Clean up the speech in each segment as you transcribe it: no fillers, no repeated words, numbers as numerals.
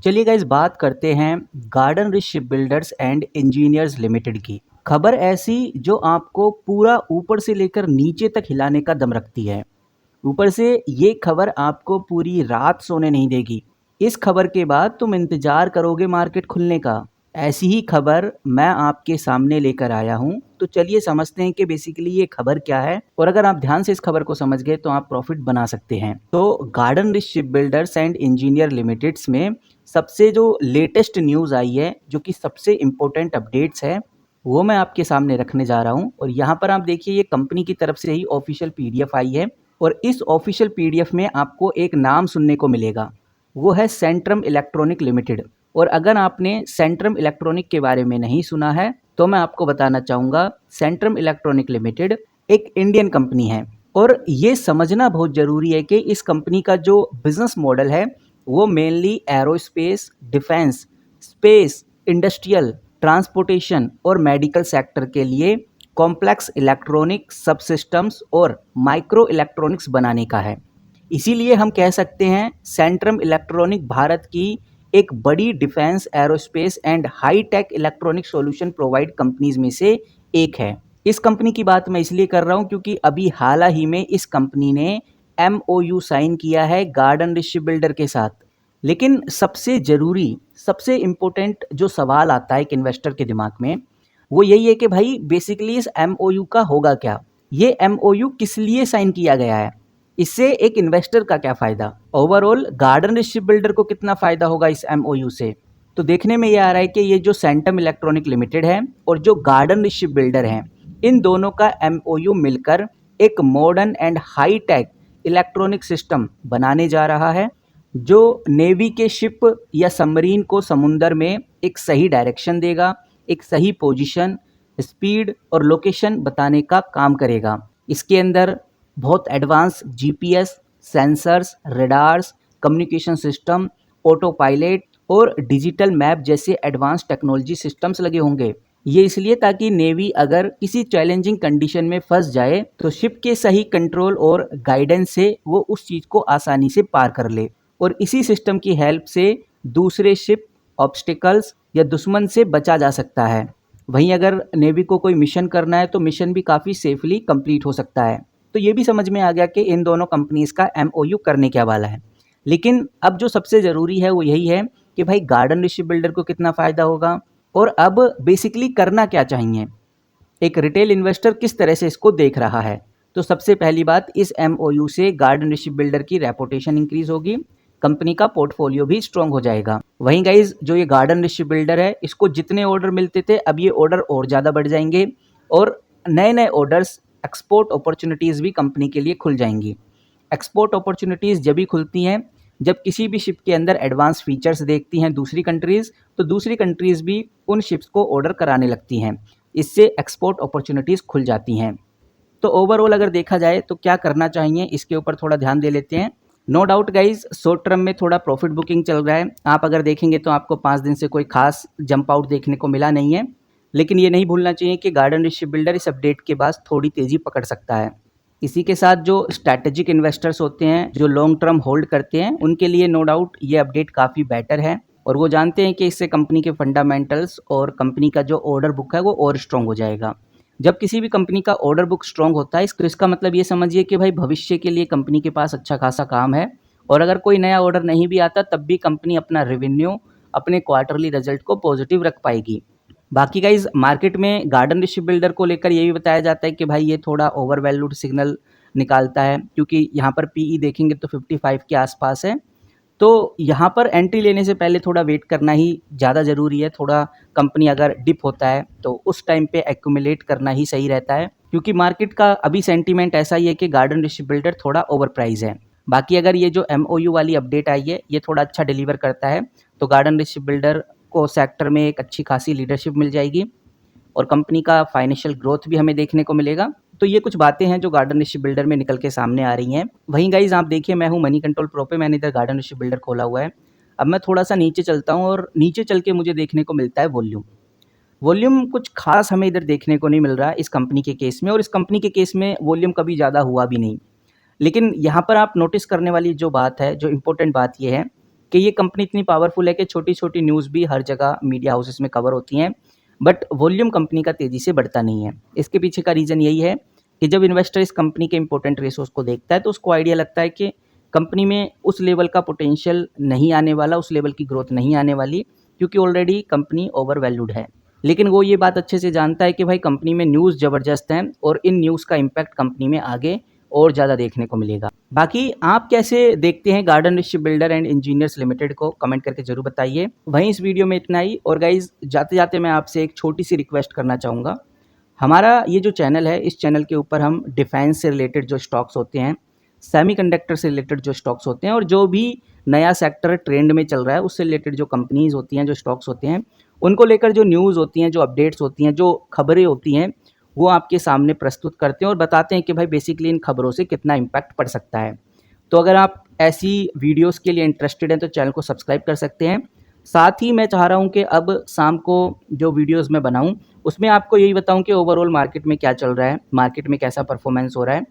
चलिए गाइस बात करते हैं garden rich ship builders and engineers limited की। खबर ऐसी जो आपको पूरा ऊपर से लेकर नीचे तक हिलाने का दम रखती है। ऊपर से ये खबर आपको पूरी रात सोने नहीं देगी। इस खबर के बाद तुम इंतजार करोगे मार्केट खुलने का। ऐसी ही खबर मैं आपके सामने लेकर आया हूँ। तो चलिए समझते हैं कि बेसिकली ये खबर क्या है, और अगर आप ध्यान से इस खबर को समझ गए तो आप प्रॉफिट बना सकते हैं। तो garden rich ship builders and engineer limiteds में सबसे जो लेटेस्ट न्यूज़ आई है, जो कि सबसे इम्पोर्टेंट अपडेट्स है, वो मैं आपके सामने रखने जा रहा हूँ। और यहाँ पर आप देखिए ये कंपनी की तरफ से ही ऑफिशियल पीडीएफ आई है, और इस ऑफिशियल पीडीएफ में आपको एक नाम सुनने को मिलेगा, वो है सेंट्रम इलेक्ट्रॉनिक लिमिटेड। और अगर आपने सेंट्रम इलेक्ट्रॉनिक के बारे में नहीं सुना है तो मैं आपको बताना चाहूँगा, सेंट्रम इलेक्ट्रॉनिक लिमिटेड एक इंडियन कंपनी है। और ये समझना बहुत ज़रूरी है कि इस कंपनी का जो बिजनेस मॉडल है वो mainly aerospace, defence, space, industrial, transportation और मेडिकल सेक्टर के लिए कॉम्प्लेक्स इलेक्ट्रॉनिक सबसिस्टम्स और माइक्रो इलेक्ट्रॉनिक्स बनाने का है। इसीलिए हम कह सकते हैं सेंट्रम इलेक्ट्रॉनिक भारत की एक बड़ी defence, aerospace and high tech electronic solution provide companies में से एक है। इस कंपनी की बात मैं इसलिए कर रहा हूँ क्योंकि अभी हाल ही में इस कंपनी ने MOU साइन किया है गार्डन रिच शिप बिल्डर के साथ। लेकिन सबसे ज़रूरी, सबसे इम्पोर्टेंट जो सवाल आता है एक इन्वेस्टर के दिमाग में, वो यही है कि भाई बेसिकली इस MOU का होगा क्या, ये MOU किस लिए साइन किया गया है, इससे एक इन्वेस्टर का क्या फ़ायदा, overall garden rich ship builder को कितना फ़ायदा होगा इस MOU से। तो देखने में ये आ रहा है कि ये जो सेंटम इलेक्ट्रॉनिक लिमिटेड है और जो गार्डन रिच शिप बिल्डर हैं, इन दोनों का MOU मिलकर एक modern and high tech electronic system बनाने जा रहा है, जो नेवी के शिप या सबमरीन को समुंदर में एक सही डायरेक्शन देगा, एक सही पोजीशन, स्पीड और लोकेशन बताने का काम करेगा। इसके अंदर बहुत advance GPS, sensors, radars, communication system, auto pilot और डिजिटल मैप जैसे एडवांस टेक्नोलॉजी सिस्टम्स लगे होंगे। ये इसलिए ताकि नेवी अगर किसी चैलेंजिंग कंडीशन में फंस जाए तो शिप के सही कंट्रोल और गाइडेंस से वो उस चीज़ को आसानी से पार कर ले। और इसी सिस्टम की हेल्प से दूसरे शिप, ऑब्स्टिकल्स या दुश्मन से बचा जा सकता है। वहीं अगर नेवी को कोई मिशन करना है तो मिशन भी काफ़ी सेफली कंप्लीट हो सकता है। तो ये भी समझ में आ गया कि इन दोनों कंपनीज़ का MOU करने क्या वाला है। लेकिन अब जो सबसे ज़रूरी है वो यही है कि भाई गार्डन रिच शिप बिल्डर को कितना फ़ायदा होगा, और अब बेसिकली करना क्या चाहिए, एक रिटेल इन्वेस्टर किस तरह से इसको देख रहा है। तो सबसे पहली बात, इस MOU से गार्डन रिच शिप बिल्डर की रेपुटेशन इंक्रीज होगी, कंपनी का पोर्टफोलियो भी स्ट्रॉन्ग हो जाएगा। वहीं गाइज जो ये गार्डन रिच शिप बिल्डर है, इसको जितने ऑर्डर मिलते थे अब ये ऑर्डर और ज़्यादा बढ़ जाएंगे, और नए नए ऑर्डर्स, एक्सपोर्ट अपॉर्चुनिटीज़ भी कंपनी के लिए खुल जाएंगी। एक्सपोर्ट अपॉर्चुनिटीज़ जब भी खुलती हैं जब किसी भी शिप के अंदर एडवांस फीचर्स देखती हैं दूसरी कंट्रीज़, तो दूसरी कंट्रीज़ भी उन शिप्स को ऑर्डर कराने लगती हैं। इससे एक्सपोर्ट अपॉर्चुनिटीज़ खुल जाती हैं। तो ओवरऑल अगर देखा जाए तो क्या करना चाहिए, इसके ऊपर थोड़ा ध्यान दे लेते हैं। No doubt guys short term में थोड़ा प्रॉफिट बुकिंग चल रहा है। आप अगर देखेंगे तो आपको 5 दिन से कोई खास जंप आउट देखने को मिला नहीं है। लेकिन ये नहीं भूलना चाहिए कि गार्डन रिच शिप बिल्डर इस अपडेट के बाद थोड़ी तेज़ी पकड़ सकता है। इसी के साथ जो स्ट्रैटेजिक इन्वेस्टर्स होते हैं, जो लॉन्ग टर्म होल्ड करते हैं, उनके लिए नो डाउट ये अपडेट काफ़ी बेटर है, और वो जानते हैं कि इससे कंपनी के फंडामेंटल्स और कंपनी का जो ऑर्डर बुक है वो और स्ट्रॉन्ग हो जाएगा। जब किसी भी कंपनी का ऑर्डर बुक स्ट्रॉन्ग होता है तो इसका मतलब ये समझिए कि भाई भविष्य के लिए कंपनी के पास अच्छा खासा काम है, और अगर कोई नया ऑर्डर नहीं भी आता तब भी कंपनी अपना रेवेन्यू, अपने क्वार्टरली रिजल्ट को पॉजिटिव रख पाएगी। बाकी गाइज मार्केट में गार्डन रिच शिप बिल्डर को लेकर ये भी बताया जाता है कि भाई ये थोड़ा ओवर वैल्यूड सिग्नल निकालता है, क्योंकि यहाँ पर PE देखेंगे तो 55 के आसपास है। तो यहाँ पर एंट्री लेने से पहले थोड़ा वेट करना ही ज़्यादा ज़रूरी है। थोड़ा कंपनी अगर डिप होता है तो उस टाइम पे एक्यूमुलेट करना ही सही रहता है, क्योंकि मार्केट का अभी सेंटीमेंट ऐसा ही है कि गार्डन रिच शिप बिल्डर थोड़ा ओवर प्राइस है। बाकी अगर ये जो MOU वाली अपडेट आई है ये थोड़ा अच्छा डिलीवर करता है तो गार्डन रिच शिप बिल्डर को सेक्टर में एक अच्छी खासी लीडरशिप मिल जाएगी, और कंपनी का फाइनेंशियल ग्रोथ भी हमें देखने को मिलेगा। तो ये कुछ बातें हैं जो गार्डन रिच शिप बिल्डर में निकल के सामने आ रही हैं। वहीं गाइज आप देखिए, मैं हूँ मनी कंट्रोल प्रो पे, मैंने इधर गार्डन रिच शिप बिल्डर खोला हुआ है। अब मैं थोड़ा सा नीचे चलता हूँ, और नीचे चल के मुझे देखने को मिलता है वॉल्यूम। वॉल्यूम कुछ खास हमें इधर देखने को नहीं मिल रहा इस कंपनी के केस में, और इस कंपनी के केस में वॉल्यूम कभी ज़्यादा हुआ भी नहीं। लेकिन यहाँ पर आप नोटिस करने वाली जो बात है, जो इम्पोर्टेंट बात ये है कि ये कंपनी इतनी पावरफुल है कि छोटी-छोटी न्यूज़ भी हर जगह मीडिया हाउसेस में कवर होती हैं, बट वॉल्यूम कंपनी का तेज़ी से बढ़ता नहीं है। इसके पीछे का रीज़न यही है कि जब इन्वेस्टर इस कंपनी के इंपॉर्टेंट रेशोज़ को देखता है, तो उसको आइडिया लगता है कि कंपनी में उस लेवल का पोटेंशियल नहीं आने वाला, उस लेवल की ग्रोथ नहीं आने वाली, क्योंकि ऑलरेडी कंपनी ओवर वैल्यूड है। लेकिन वो ये बात अच्छे से जानता है कि भाई कंपनी में न्यूज़ ज़बरदस्त हैं और इन न्यूज़ का इम्पैक्ट कंपनी में आगे और ज़्यादा देखने को मिलेगा। बाकी आप कैसे देखते हैं garden ship builder and engineers limited को, कमेंट करके ज़रूर बताइए। वहीं इस वीडियो में इतना ही, और गाइज़ जाते-जाते मैं आपसे एक छोटी-सी रिक्वेस्ट करना चाहूँगा। हमारा ये जो चैनल है, इस चैनल के ऊपर हम डिफेंस से रिलेटेड जो स्टॉक्स होते हैं, सेमीकंडक्टर से रिलेटेड जो स्टॉक्स होते हैं और जो भी नया सेक्टर ट्रेंड में चल रहा है, उससे रिलेटेड जो कंपनीज़ होती हैं, जो स्टॉक्स होते हैं, उनको लेकर जो न्यूज़ होती हैं, जो अपडेट्स होती हैं, जो खबरें होती हैं, वो आपके सामने प्रस्तुत करते हैं और बताते हैं कि भाई बेसिकली इन खबरों से कितना इम्पैक्ट पड़ सकता है। तो अगर आप ऐसी वीडियोज़ के लिए इंटरेस्टेड हैं तो चैनल को सब्सक्राइब कर सकते हैं। साथ ही मैं चाह रहा हूँ कि अब शाम को जो वीडियोज़ मैं बनाऊँ, उसमें आपको यही बताऊँ कि ओवरऑल मार्केट में क्या चल रहा है, मार्केट में कैसा परफॉर्मेंस हो रहा है।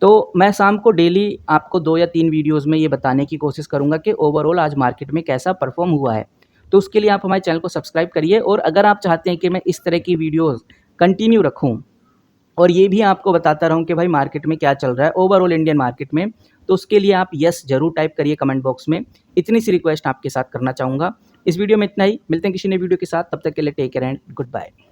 तो मैं शाम को डेली आपको 2 या 3 वीडियोज़ में ये बताने की कोशिश करूँगा कि ओवरऑल आज मार्केट में कैसा परफ़ॉर्म हुआ है। तो उसके लिए आप हमारे चैनल को सब्सक्राइब करिए, और अगर आप चाहते हैं कि मैं इस तरह की वीडियोज़ कंटिन्यू रखूँ और ये भी आपको बताता रहूँ कि भाई मार्केट में क्या चल रहा है ओवरऑल इंडियन मार्केट में, तो उसके लिए आप येस ज़रूर टाइप करिए कमेंट बॉक्स में। इतनी सी रिक्वेस्ट आपके साथ करना चाहूँगा। इस वीडियो में इतना ही, मिलते हैं किसी नई वीडियो के साथ, तब तक के लिए take care and good bye.